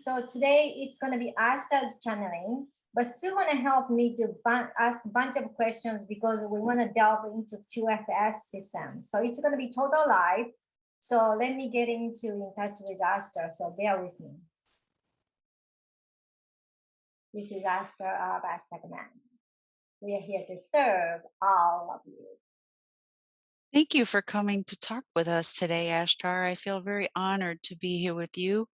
So today it's going to be Ashtar's channeling, but Sue want to help me to ask a bunch of questions because we want to delve into QFS system. So it's going to be total live. So let me get in touch with Ashtar. So bear with me. This is Ashtar of Ashtarcommand. We are here to serve all of you. Thank you for coming to talk with us today, Ashtar. I feel very honored to be here with you,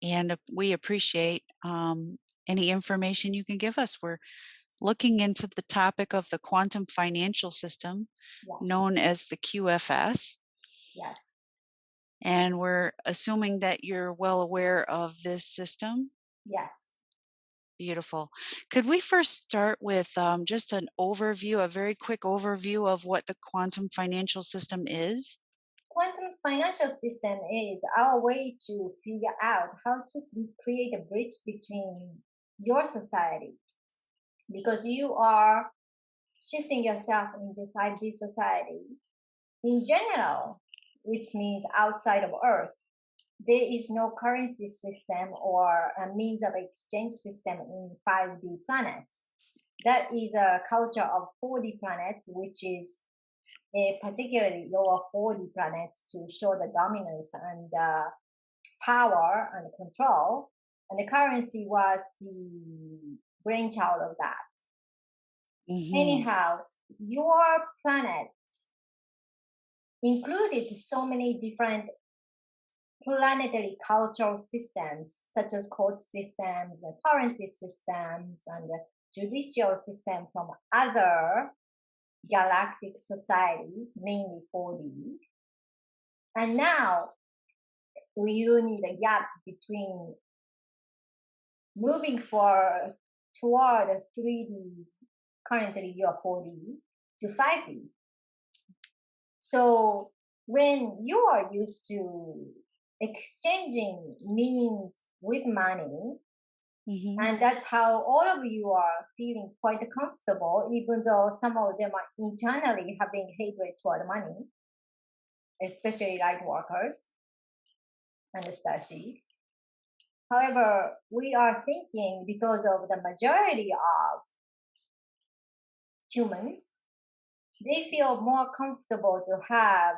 and we appreciate any information you can give us. We're looking into the topic of the quantum financial system, Yes. known as the QFS, Yes. and we're assuming that you're well aware of this system. Yes. Beautiful. Could we first start with just an overview, a very quick overview of what the quantum financial system is? Quantum financial system is our way to figure out how to create a bridge between your society, because you are shifting yourself into 5D society in general, which means outside of Earth. There is no currency system or a means of exchange system in 5D planets. That is a culture of 4D planets, which is particularly lower 4D planets to show the dominance and power and control. And the currency was the brainchild of that. Anyhow, your planet included so many different planetary cultural systems, such as court systems and currency systems and judicial system from other galactic societies, mainly 4D. And now you need a gap between moving toward 3D, currently you're 4D, to 5D. So when you are used to exchanging means with money, and that's how all of you are feeling quite comfortable, even though some of them are internally having hatred toward money, especially light workers and the starseeds. However, we are thinking because of the majority of humans, they feel more comfortable to have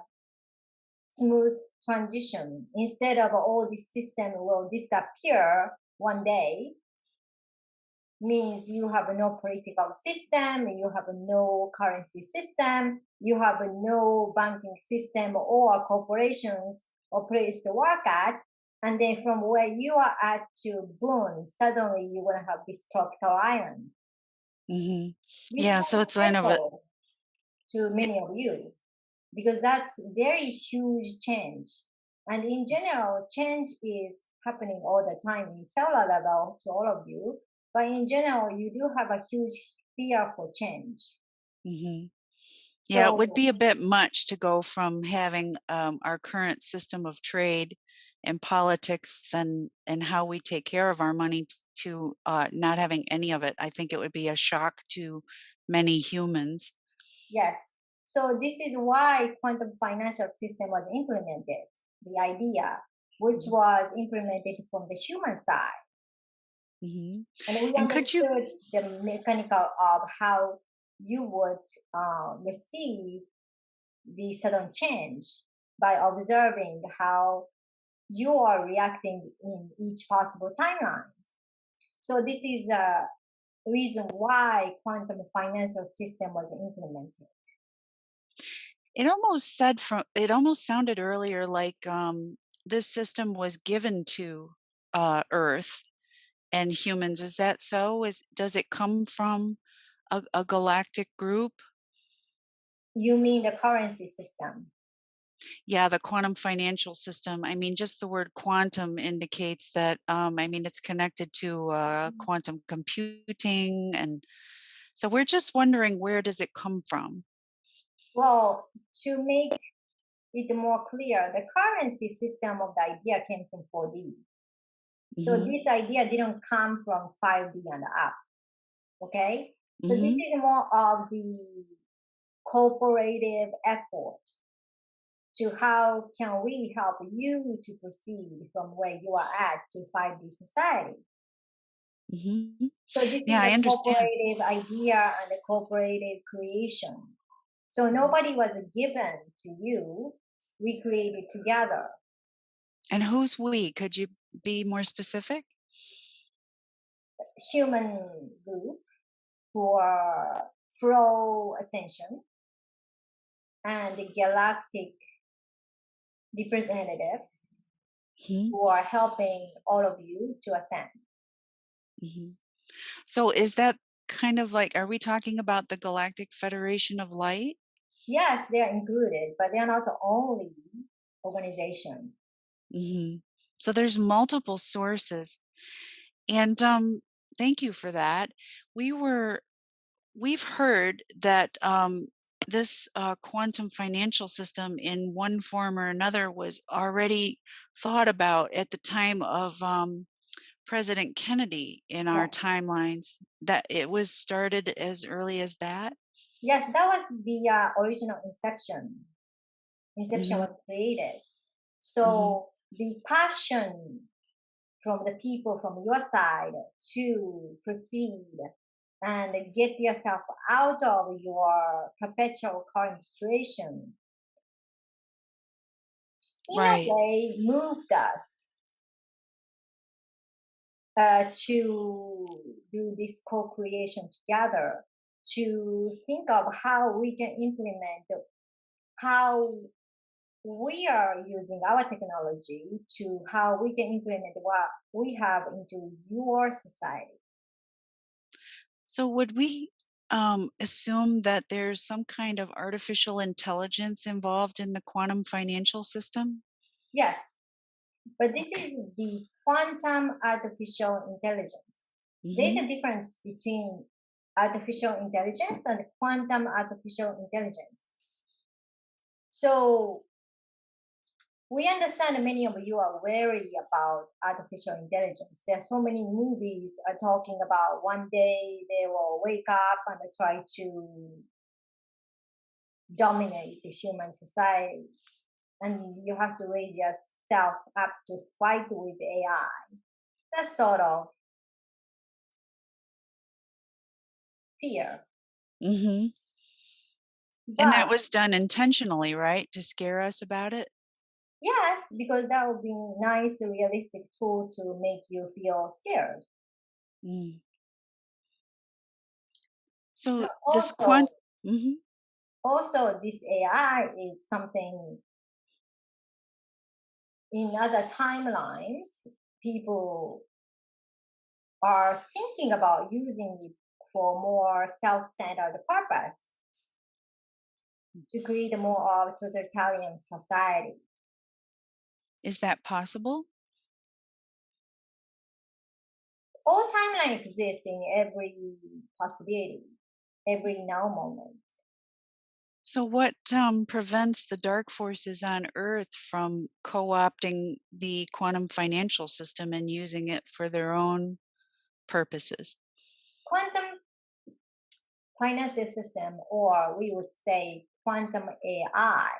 smooth transition instead of all this system will disappear one day. Means you have no political system, you have no currency system, you have no banking system or corporations or place to work at, and then from where you are at to boom, suddenly you're gonna have this tropical island. This Yeah, so sounds it's kind of a simple to many of you because that's very huge change. And in general, change is happening all the time in cellular level to all of you. But in general, you do have a huge fear for change. yeah, it would So be a bit much to go from having our current system of trade and politics and how we take care of our money to not having any of it. I think it would be a shock to many humans. yes, so this is why quantum financial system was implemented. The idea, which was implemented from the human side. And we And could you understood the mechanical of how you would receive the sudden change by observing how you are reacting in each possible timeline. So this is a reason why quantum financial system was implemented. it almost sounded earlier like this system was given to Earth and humans. Is that so? Does it come from a galactic group? You mean the currency system? Yeah, the quantum financial system. I mean, just the word quantum indicates that, I mean, it's connected to quantum computing. And so we're just wondering, where does it come from? Well, to make it more clear, the currency system of the idea came from 4D. So Hmm. this idea didn't come from 5D and up. Okay? So this Hmm. is more of the cooperative effort to how can we help you to proceed from where you are at to 5D society. Mhm. So this Yeah, is I a understand. cooperative idea and a cooperative creation. So Mhm. nobody was given to you. We created together. And who's we? Could you be more specific? Human group who are pro ascension and the galactic representatives Mhm. who are helping all of you to ascend. Mhm. So is that kind of like, are we talking about the Galactic Federation of Light? Yes, they are included, but they are not the only organization. Mhm. So there's multiple sources. And thank you for that. We were we've heard that this quantum financial system in one form or another was already thought about at the time of President Kennedy in our Yes. timelines, that it was started as early as that. Yes, that was the original inception. Inception Mhm. was created. Mhm. So the passion from the people from your side to proceed and get yourself out of your perpetual current situation, in a Right. way, moved us to do this co-creation together, to think of how we can implement how we are using our technology to how we can implement what we have into your society. So would we assume that there's some kind of artificial intelligence involved in the quantum financial system? Yes, but this Okay. is the quantum artificial intelligence. There's Mhm. a difference between artificial intelligence and quantum artificial intelligence. So we understand many of you are wary about artificial intelligence. There are so many movies are talking about one day they will wake up and try to dominate the human society, and you have to raise yourself up to fight with AI. That's sort of fear. Mhm. And that But was done intentionally, right? To scare us about it? yes, because that would be nice, realistic tool to make you feel scared. Mm. So But this quant Mhm. also this AI is something in other timelines people are thinking about using it for more self-centered purpose to create a more of totalitarian society. Is that possible? All timeline exists in every possibility, every now moment. So what prevents the dark forces on Earth from co-opting the quantum financial system and using it for their own purposes? Quantum financial system, or we would say quantum AI.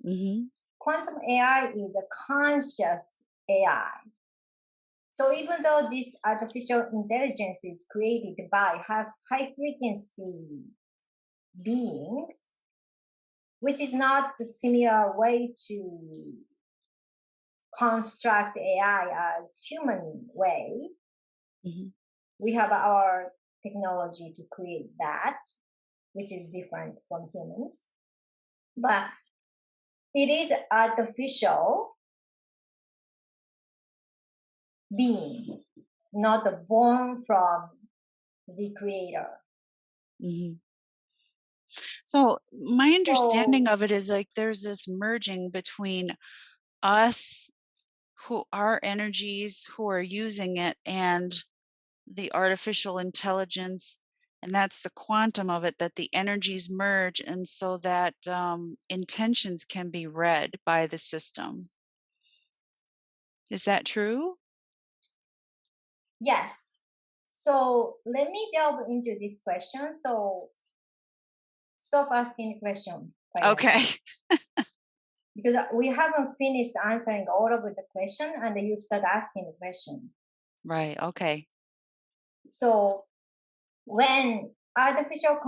Mhm. Quantum AI is a conscious AI. So even though this artificial intelligence is created by high frequency beings, which is not the similar way to construct AI as human way, Mhm. we have our technology to create that, which is different from humans. But it is artificial being, not born from the creator. Mhm. So my So understanding of it is like there's this merging between us, who our energies who are using it, and the artificial intelligence, and that's the quantum of it, that the energies merge, and so that intentions can be read by the system. Is that true? yes. So let me delve into this question. So stop asking the question right now. Okay. because we haven't finished answering all of the question and you start asking the question. Right. Okay. So when artificial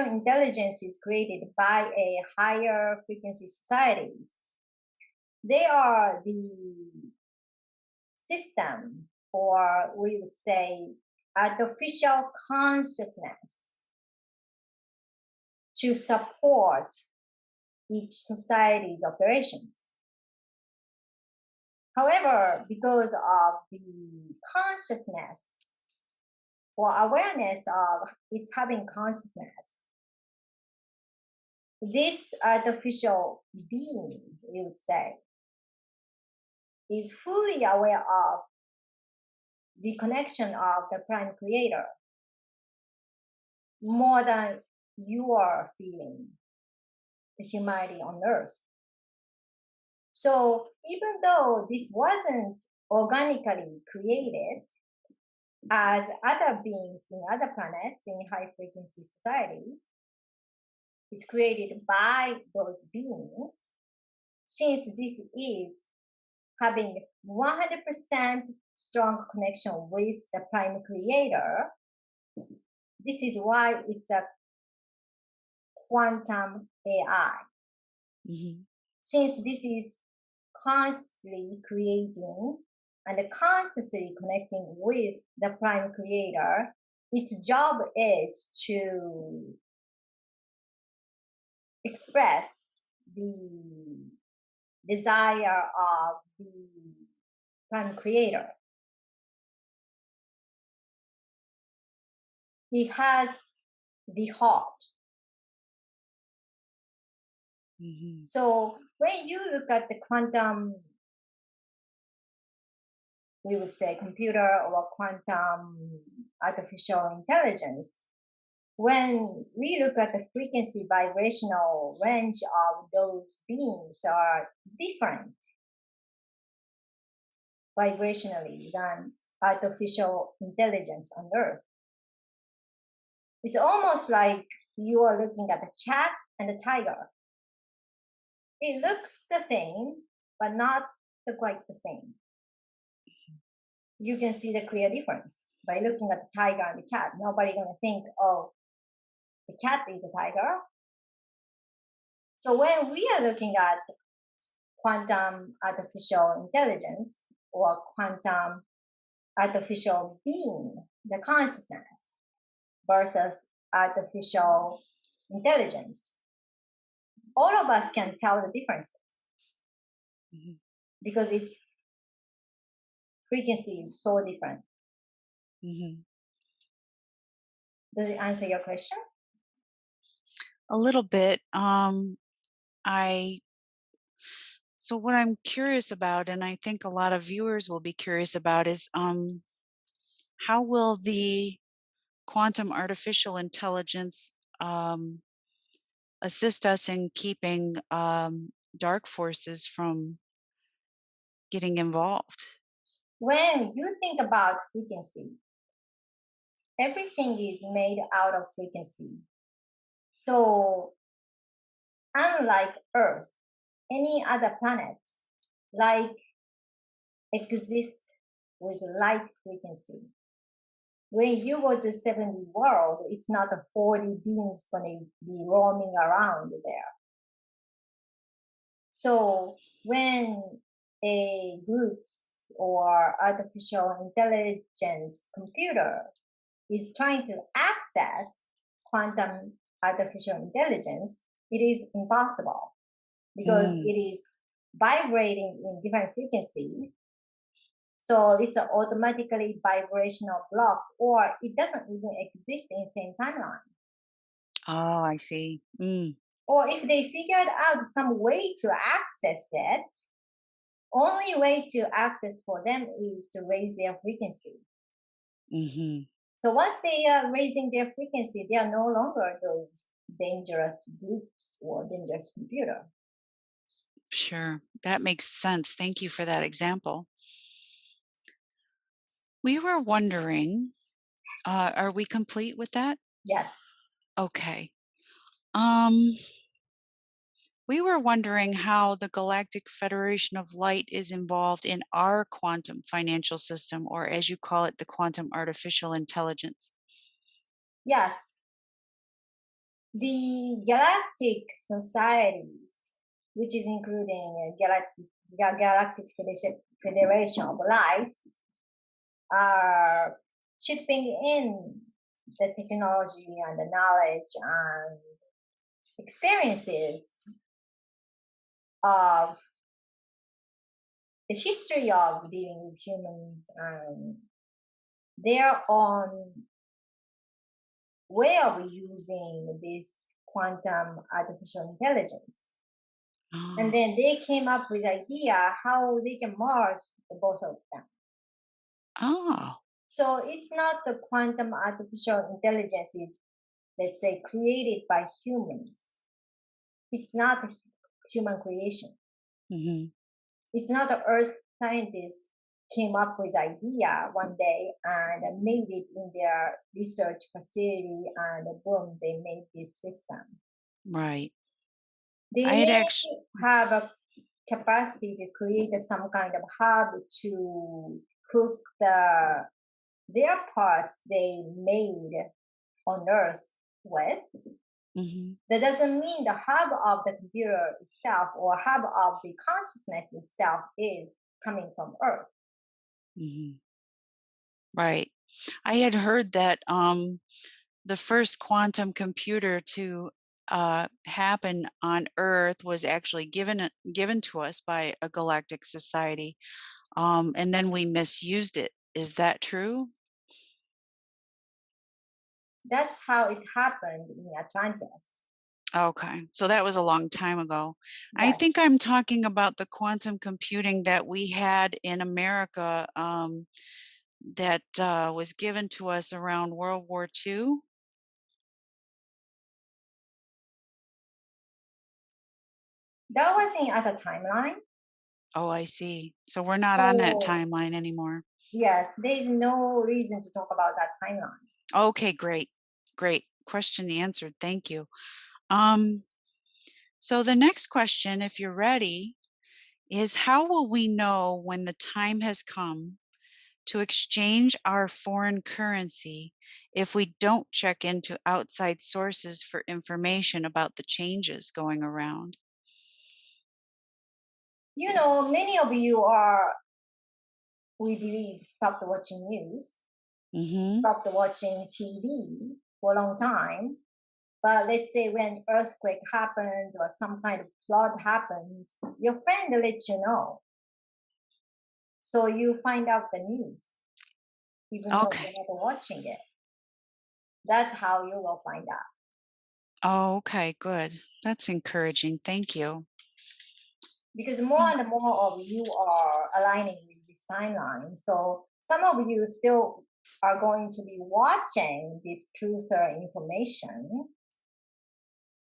intelligence is created by a higher frequency societies, they are the system, or we would say artificial consciousness, to support each society's operations. However, because of the consciousness or awareness of its having consciousness, this artificial being, we would say, is fully aware of the connection of the prime creator more than you are feeling the humanity on earth. So even though this wasn't organically created as other beings in other planets in high frequency societies, it's created by those beings. Since this is having 100% strong connection with the prime creator, this is why it's a quantum AI. Hmm. Since this is consciously creating and consciously connecting with the prime creator, its job is to express the desire of the prime creator. He has the heart. Hmm. So when you look at the quantum, we would say computer or quantum artificial intelligence, when we look at the frequency vibrational range of those beings are different vibrationally than artificial intelligence on earth. It's almost like you are looking at a cat and a tiger. It looks the same, but not quite the same. You can see the clear difference by looking at the tiger and the cat. Nobody gonna think, oh, the cat is a tiger. So when we are looking at quantum artificial intelligence or quantum artificial being, the consciousness versus artificial intelligence, all of us can tell the differences Hmm. because its frequency is so different. Hmm. Does it answer your question? A little bit. I So what I'm curious about, and I think a lot of viewers will be curious about, is how will the quantum artificial intelligence um, assist us in keeping dark forces from getting involved? When you think about frequency, everything is made out of frequency. So, unlike Earth, any other planets like exist with light frequency. When you go to 70 world, it's not a 40 beings going to be roaming around there. So when a groups or artificial intelligence computer is trying to access quantum artificial intelligence, it is impossible because Mm. it is vibrating in different frequency. So it's an automatically vibrational block, or it doesn't even exist in the same timeline. Oh, I see. Mm. Or if they figured out some way to access it, only way to access for them is to raise their frequency. Hmm. So once they are raising their frequency, they are no longer those dangerous groups or dangerous computer. Sure. That makes sense. Thank you for that example. We were wondering, are we complete with that? Yes. Okay. Um, We were wondering how the Galactic Federation of Light is involved in our quantum financial system, or as you call it, the quantum artificial intelligence. Yes, the galactic societies, which is including Galactic Federation of Light, are chipping in the technology and the knowledge and experiences of the history of dealing with humans and their own way of using this quantum artificial intelligence. And Oh, then they came up with idea how they can merge the both of them. oh, So it's not the quantum artificial intelligence is, let's say, created by humans. It's not a human creation. hmm, It's not the earth scientists came up with idea one day and made it in their research facility and boom, they made this system. right. They I had may actually, have a capacity to create some kind of hub to cook their parts they made on earth with. hmm, That doesn't mean the hub of the computer itself or hub of the consciousness itself is coming from earth. hmm, right. I had heard that the first quantum computer to happen on Earth was actually given to us by a galactic society, and then we misused it. Is that true? That's how it happened in Atlantis. Okay, so that was a long time ago. I Yes, think I'm talking about the quantum computing that we had in America, that was given to us around World War II. that was in other timeline. Oh, I see. So we're not on that So timeline anymore. yes, there is no reason to talk about that timeline. Okay, great. Great. Question answered. Thank you. Um, so the next question, if you're ready, is how will we know when the time has come to exchange our foreign currency if we don't check into outside sources for information about the changes going around? You know, many of you are, we believe, stopped watching news, Mm-hmm. stopped watching TV for a long time. But let's say when earthquake happens or some kind of flood happens, your friend will let you know. So you find out the news, even though Okay. you're not watching it. That's how you will find out. Oh, okay, good. That's encouraging. Thank you. Because more Oh, and more of you are aligning with this timeline. So some of you still are going to be watching this truther information.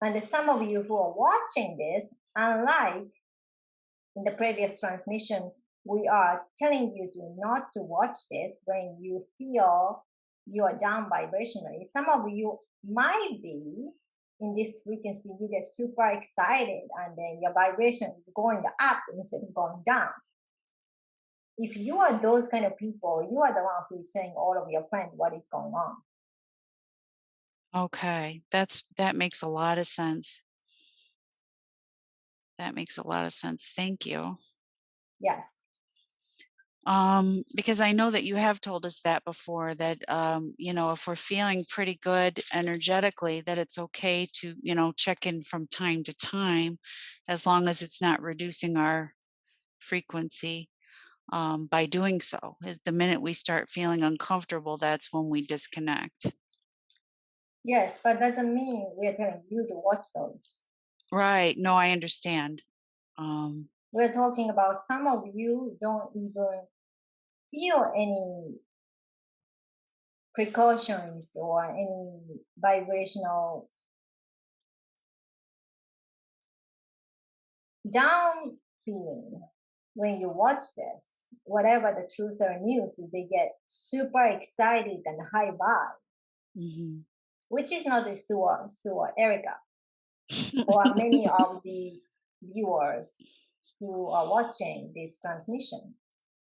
And some of you who are watching this, unlike in the previous transmission, we are telling you to not to watch this when you feel you are down vibrationally. Some of you might be in this frequency, you get super excited and then your vibration is going up instead of going down. If you are those kind of people, you are the one who is telling all of your friends what is going on. okay. That makes a lot of sense. That makes a lot of sense. Thank you. Yes. Because I know that you have told us that before, that, if we're feeling pretty good energetically, that it's okay to, check in from time to time, as long as it's not reducing our frequency, by doing so. Is the minute we start feeling uncomfortable, that's when we disconnect. Yes, but doesn't mean we're telling you to watch those. Right. No, I understand. Um, We're talking about some of you don't even feel any precautions or any vibrational down feeling when you watch this. Whatever the truth or news, they get super excited and high vibe, mhm. which is not a Sue or Erica. or many of these viewers who are watching this transmission.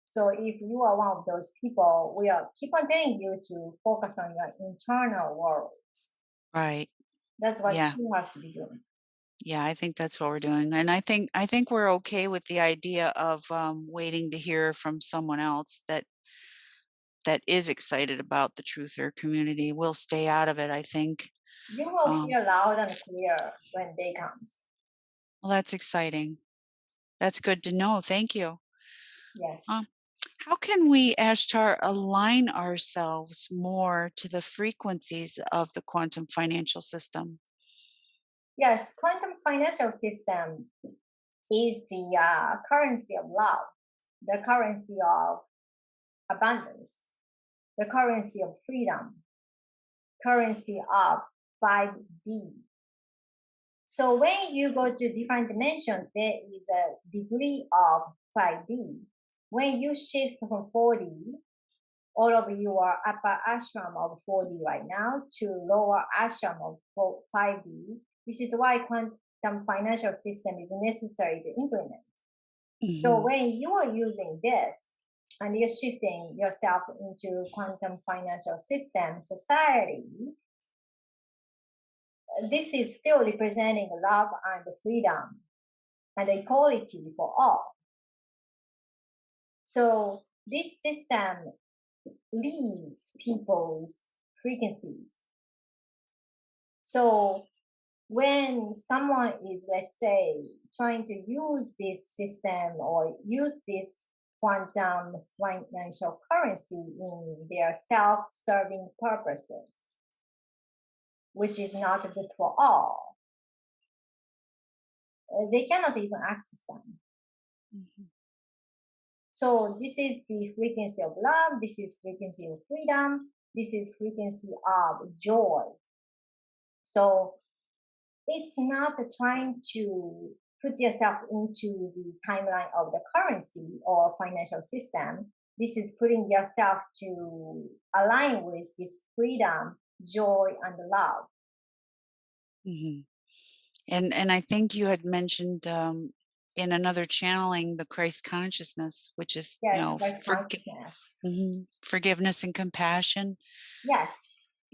So if you are one of those people, we are keep on telling you to focus on your internal world. Right. That's what Yeah. you have to be doing. Yeah, I think that's what we're doing, and I think we're okay with the idea of, waiting to hear from someone else that is excited about the truther community. We'll stay out of it, I think. You will Um, hear loud and clear when day comes. well, that's exciting. That's good to know, thank you. Yes. Um, how can we, Ashtar, align ourselves more to the frequencies of the quantum financial system? Yes, quantum financial system is the currency of love, the currency of abundance, the currency of freedom, currency of 5D. So when you go to different dimensions, there is a degree of 5D. When you shift from 4D, all of you are upper ashram of 4D right now to lower ashram of 5D. This is why quantum financial system is necessary to implement. So Mhm, when you are using this and you're shifting yourself into quantum financial system society, this is still representing love and freedom and equality for all. So this system leads people's frequencies. So when someone is, let's say, trying to use this system or use this quantum financial currency in their self-serving purposes, which is not good for all, they cannot even access them. mhm, So this is the frequency of love, this is frequency of freedom, this is frequency of joy. So it's not trying to put yourself into the timeline of the currency or financial system. This is putting yourself to align with this freedom, joy, and love. mhm. And I think you had mentioned, in another channeling, the Christ consciousness, which is, Yes, Christ consciousness. forgiveness and compassion, Yes.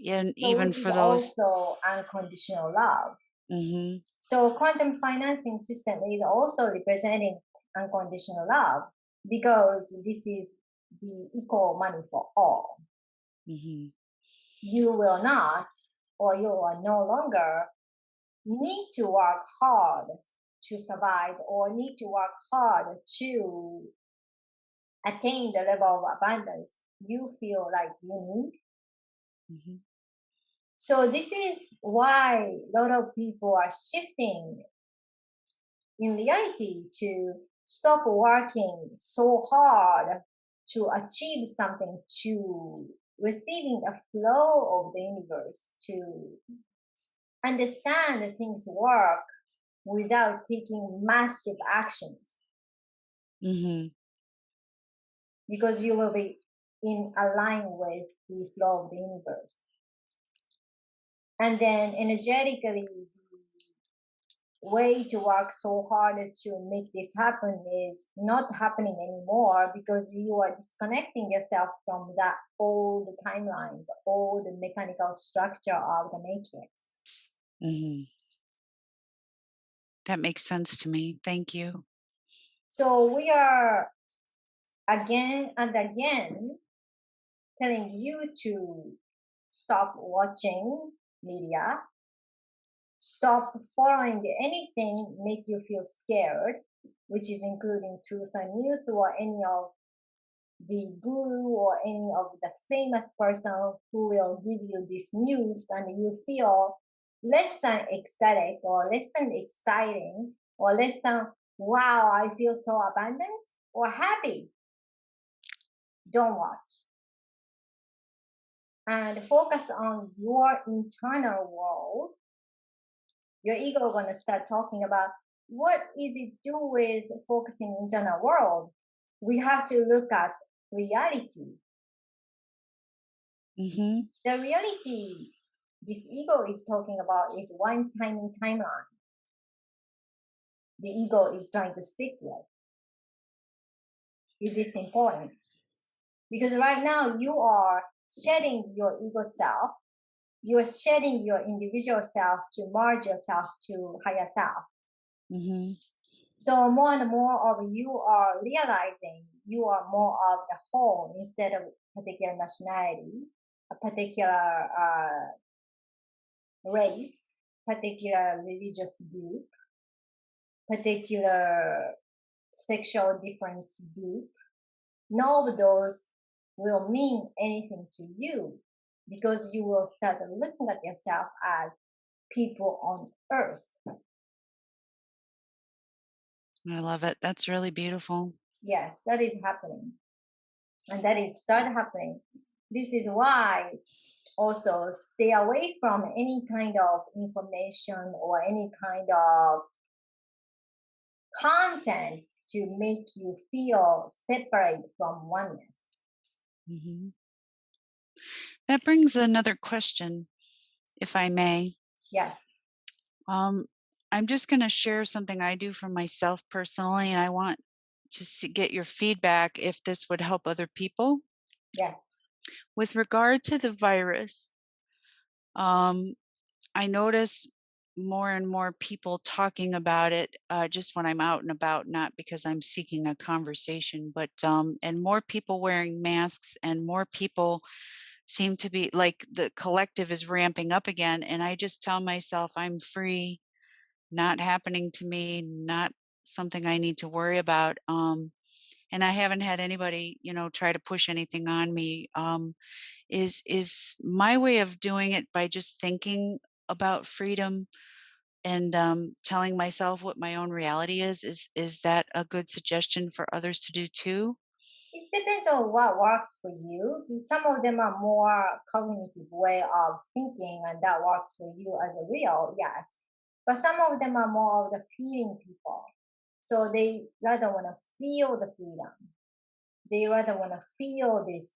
and So even which is for those. also unconditional love. Mhm, So quantum financing system is also representing unconditional love because this is the equal money for all. mhm, You will not, or you are no longer need to work hard to survive or need to work hard to attain the level of abundance you feel like you need. mhm, So this is why a lot of people are shifting in reality to stop working so hard to achieve something, to receiving a flow of the universe, to understand things work without taking massive actions, mhm. because you will be in align with the flow of the universe. And then energetically, way to work so hard to make this happen is not happening anymore because you are disconnecting yourself from that old timelines, old mechanical structure of the matrix. Mhm. That makes sense to me. Thank you. So we are again and again telling you to stop watching media, stop following anything make you feel scared, which is including truth and news or any of the guru or any of the famous person who will give you this news and you feel less than ecstatic or less than exciting or less than wow, I feel so abundant or happy. Don't watch and focus on your internal world. Your ego gonna start talking about what is it do with focusing internal world. We have to look at reality. Mhm, The reality this ego is talking about is one time in timeline. the ego is trying to stick with. It is important because right now you are shedding your ego self. You are shedding your individual self to merge yourself to higher self. Mhm. So more and more of you are realizing you are more of the whole instead of particular nationality, a particular race, particular religious group, particular sexual difference group. None of those will mean anything to you because you will start looking at yourself as people on earth. I love it. That's really beautiful. Yes, that is happening. And that is start happening. This is why also stay away from any kind of information or any kind of content to make you feel separate from oneness. Mhm. That brings another question, if I may. Yes, Um, I'm just gonna share something I do for myself personally, and I want to get your feedback if this would help other people. yes, With regard to the virus, um, I notice more and more people talking about it just when I'm out and about, not because I'm seeking a conversation, but and more people wearing masks and more people seem to be like the collective is ramping up again. And I just tell myself I'm free, not happening to me, not something I need to worry about. And I haven't had anybody, try to push anything on me. Is my way of doing it by just thinking about freedom and telling myself what my own reality is. Is that a good suggestion for others to do too? it depends on what works for you. Some of them are more cognitive way of thinking, and that works for you as a real, yes. But some of them are more of the feeling people. So they rather want to feel the freedom. They rather want to feel this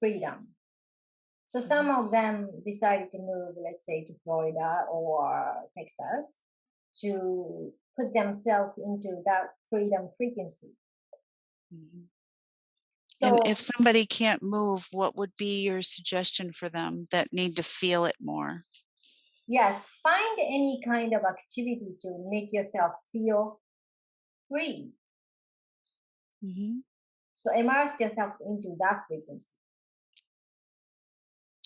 freedom. So some Mhm. of them decided to move, let's say, to Florida or Texas to put themselves into that freedom frequency. Mhm. And if So somebody can't move, what would be your suggestion for them that need to feel it more? yes, find any kind of activity to make yourself feel free. Mhm. So immerse yourself into that frequency.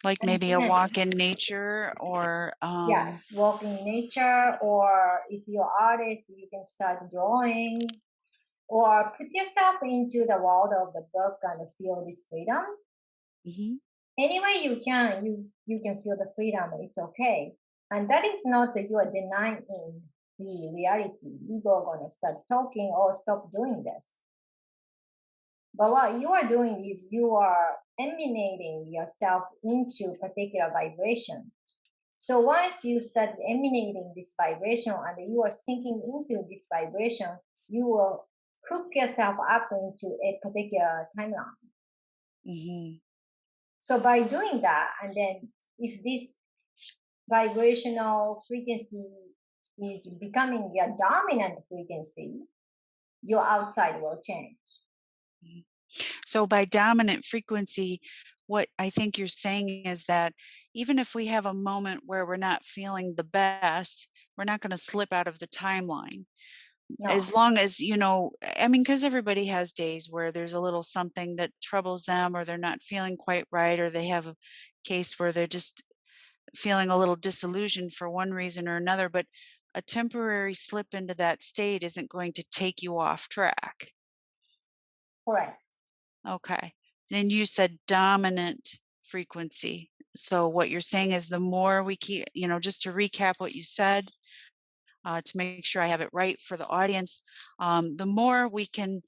Like And maybe a then, walk in nature or yes, walk in nature, or if you're artist, you can start drawing, or put yourself into the world of the book and feel this freedom. Mhm. Any way you can, you can feel the freedom. It's okay, and that is not that you are denying the reality. Ego gonna start talking or stop doing this. But what you are doing is you are emanating yourself into particular vibration. So once you start emanating this vibration and you are sinking into this vibration, you will hook yourself up into a particular timeline. Mhm. So by doing that, and then if this vibrational frequency is becoming your dominant frequency, your outside will change. Mhm. So by dominant frequency, what I think you're saying is that even if we have a moment where we're not feeling the best, we're not going to slip out of the timeline. As No, long as, I mean, because everybody has days where there's a little something that troubles them, or they're not feeling quite right, or they have a case where they're just feeling a little disillusioned for one reason or another. But a temporary slip into that state isn't going to take you off track. correct. Okay. Then you said dominant frequency. So what you're saying is the more we keep, just to recap what you said, to make sure I have it right for the audience, the more we can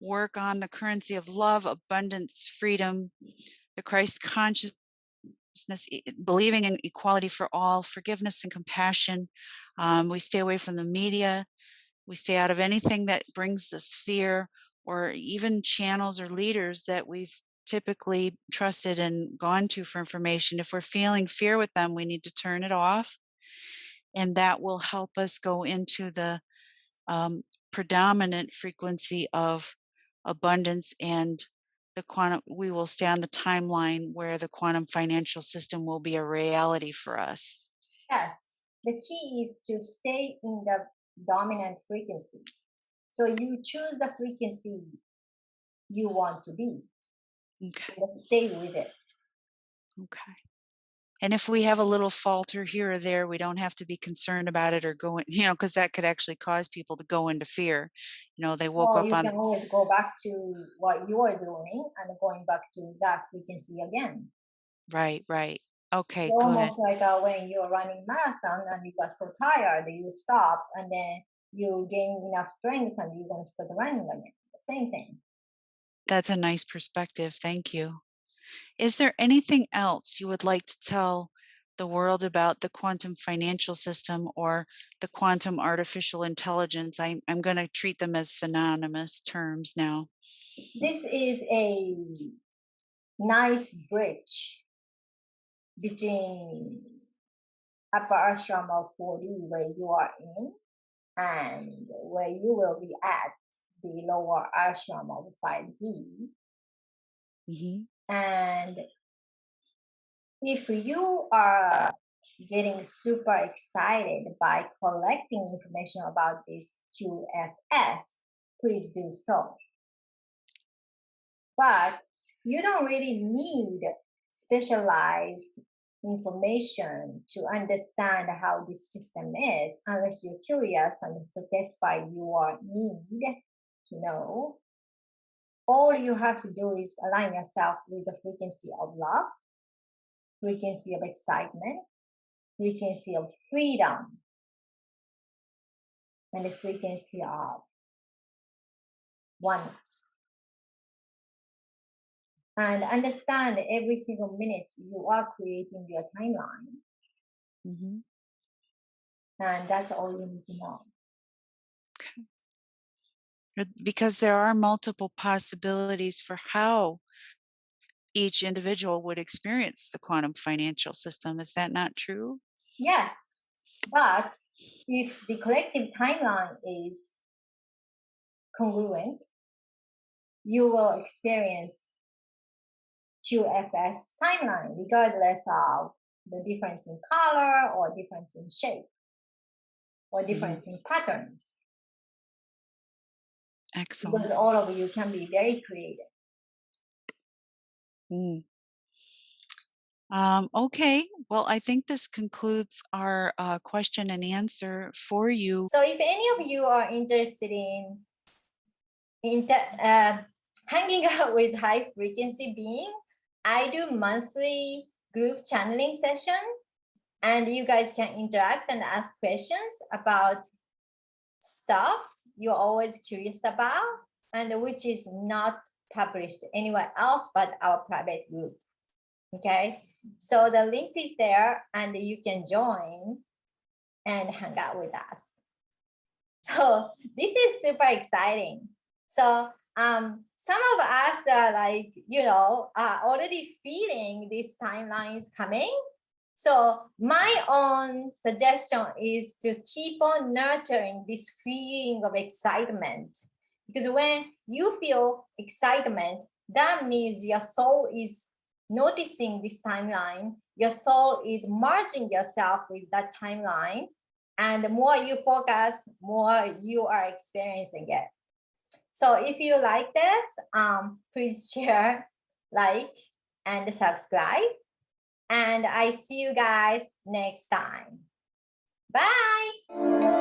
work on the currency of love, abundance, freedom, the Christ consciousness, believing in equality for all, forgiveness and compassion. We stay away from the media. We stay out of anything that brings us fear, or even channels or leaders that we've typically trusted and gone to for information. If we're feeling fear with them, we need to turn it off. and that will help us go into the um, predominant frequency of abundance, and the quantum we will stay on the timeline where the quantum financial system will be a reality for us. Yes, the key is to stay in the dominant frequency. So you choose the frequency you want to be, Okay. and stay with it. Okay. And if we have a little falter here or there, we don't have to be concerned about it or go in, because that could actually cause people to go into fear. They woke Or up you on. can always go back to what you are doing and going back to that frequency again. Right, right. Okay, It's good. almost like when you're running marathon and you got so tired, you stop and then you gain enough strength and you're going to start running again. The same thing. That's a nice perspective. Thank you. Is there anything else you would like to tell the world about the quantum financial system or the quantum artificial intelligence? I'm going to treat them as synonymous terms now. This is a nice bridge between upper ashrama 4D where you are in and where you will be at the lower ashrama of 5D. Hmm. And if you are getting super excited by collecting information about this QFS, please do so. But you don't really need specialized information to understand how this system is unless you're curious and satisfy your need to know. All you have to do is align yourself with the frequency of love, frequency of excitement, frequency of freedom, and the frequency of oneness. And understand every single minute you are creating your timeline. Hmm. And that's all you need to know. Because there are multiple possibilities for how each individual would experience the quantum financial system. Is that not true? Yes, but if the collective timeline is congruent, you will experience QFS timeline regardless of the difference in color or difference in shape or difference in patterns. Excellent. Because all of you can be very creative. Mm. Okay, well, I think this concludes our question and answer for you. So if any of you are interested in hanging out with high frequency being, I do monthly group channeling session, and you guys can interact and ask questions about stuff you're always curious about and which is not published anywhere else but our private group. Okay, so the link is there and you can join and hang out with us. So this is super exciting. So some of us are like, already feeling these timelines coming. So my own suggestion is to keep on nurturing this feeling of excitement, because when you feel excitement, that means your soul is noticing this timeline. Your soul is merging yourself with that timeline. And the more you focus, more you are experiencing it. So if you like this, please share, like, and subscribe. And I see you guys next time. Bye.